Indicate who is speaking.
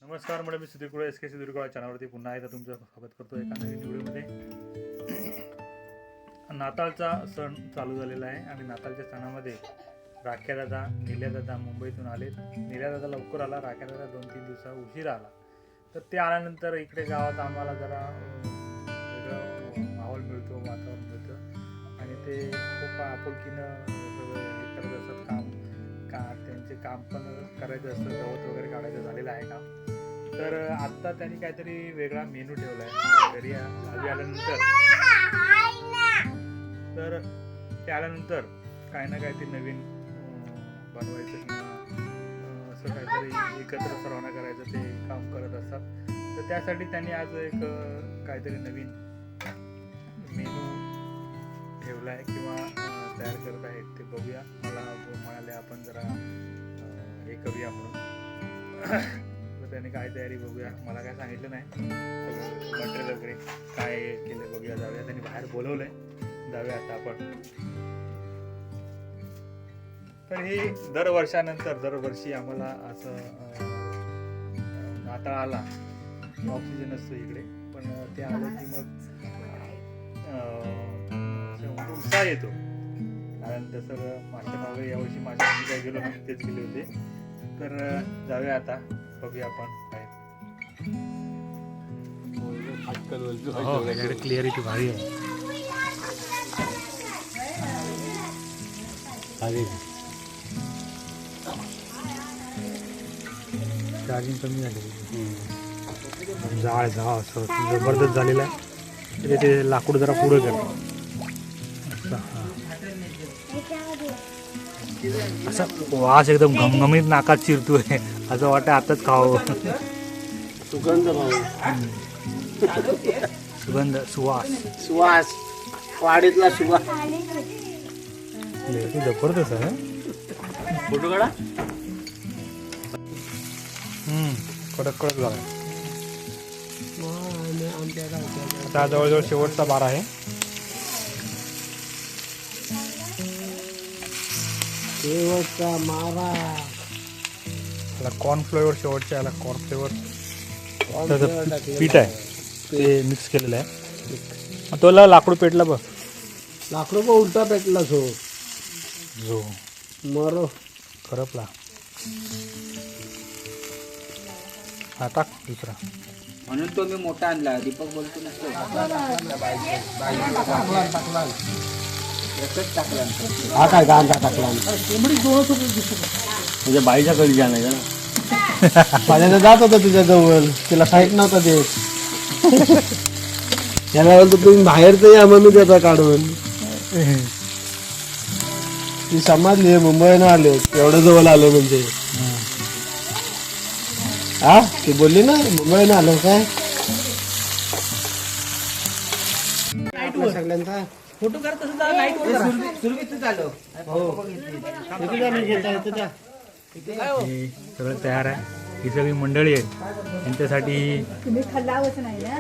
Speaker 1: नमस्कार मॅडम, मी सुधीर कुळे SK सुधीर कुळे चॅनलवरती पुन्हा एकदा तुमचं स्वागत करतो एका नवीन व्हिडिओमध्ये. नाताळचा सण चालू झालेला आहे आणि नाताळच्या सणामध्ये राख्या दादा, निल्या दादा मुंबईतून आले. निल्या दादा लवकर आला, राख्या दादा 2-3 दिवसा उशीर आला. तर ते आल्यानंतर इकडे गावात आम्हाला जरा वेगळं माहोल मिळतो, वातावरण मिळतं आणि ते खूप आपुलकीनं सगळं करत असतात काम. त्यांचे काम पण करायचं असतं, गवत वगैरे काढायचं झालेलं आहे काम. तर आत्ता त्यांनी काहीतरी वेगळा मेनू ठेवला आहे घरी आल्यानंतर. तर ते आल्यानंतर काही ना काहीतरी नवीन बनवायचं किंवा असं काहीतरी एकत्र सर्वांना करायचं ते काम करत असतात. तर त्यासाठी त्यांनी आज एक काहीतरी नवीन मेनू ठेवला आहे किंवा तयार करत आहेत. ते बघूया. मला म्हणाले आपण जरा हे करूया म्हणून. तर त्यांनी काय तयारी बघूया. मला काय सांगितलं नाही, सगळं मटेरियल वगैरे काय केलं बघूया, जाऊया. त्यांनी बाहेर बोलवलंय, जाऊया आता आपण. तर हे दरवर्षी आम्हाला असं नाताळ आला ऑक्सिजन असतो इकडे, पण ते आलं की मग उत्साह येतो. कारण तसं मागच्या मागे यावर्षी माझ्या आम्ही काय गेलो नाही, तेच गेले होते. तर जाऊया आता, बघूया आपण काय. क्लिअरिटी भारी आहे. चार्जिंग कमी झाली, जाळ असं जबरदस्त झालेलं आहे. ते लाकूड जरा पुढे गेलं असं वास एकदम घमघमीत नाकात शिरतोय, असं वाटतं आताच खावं. सुगंध सुवास
Speaker 2: वाडीतला सुवास
Speaker 1: जबरदस्त आहे.
Speaker 2: फोटो काढा.
Speaker 1: कडक झाला. आता जवळजवळ शेवटचा बार आहे.
Speaker 2: शेवटचा मारा.
Speaker 1: कॉर्नफ्लोअर शेवटच्या याला कॉर्नफ्लोअर पीठ आहे ते मिक्स केलेलं आहे. तो लाकूड पेटला बघ,
Speaker 2: लाकडं उलटा पेटला
Speaker 1: जो
Speaker 2: मरो
Speaker 1: करपला. हा टाक दुसरा.
Speaker 2: म्हणून तो मी मोठा आणला. दीपक बोलतो नसतो हा काय गांजा टाकला म्हणजे बाईच्या कधी जाणार ना. माझ्या जात होता तुझ्या जवळ, तिला साईट नव्हता देत. त्याला बोलतो तुम्ही बाहेरचं या म्हणून त्याचा काढून. ती समजली मुंबईनं आले, एवढं जवळ आलो म्हणजे. हा ती बोलली ना मुंबईनं आलो काय. सगळ्यांचा फोटो करत
Speaker 1: सगळं तयार आहे. ही सगळी मंडळी आहेत, यांच्यासाठी
Speaker 3: तुम्ही खाल्लावच नाही ना.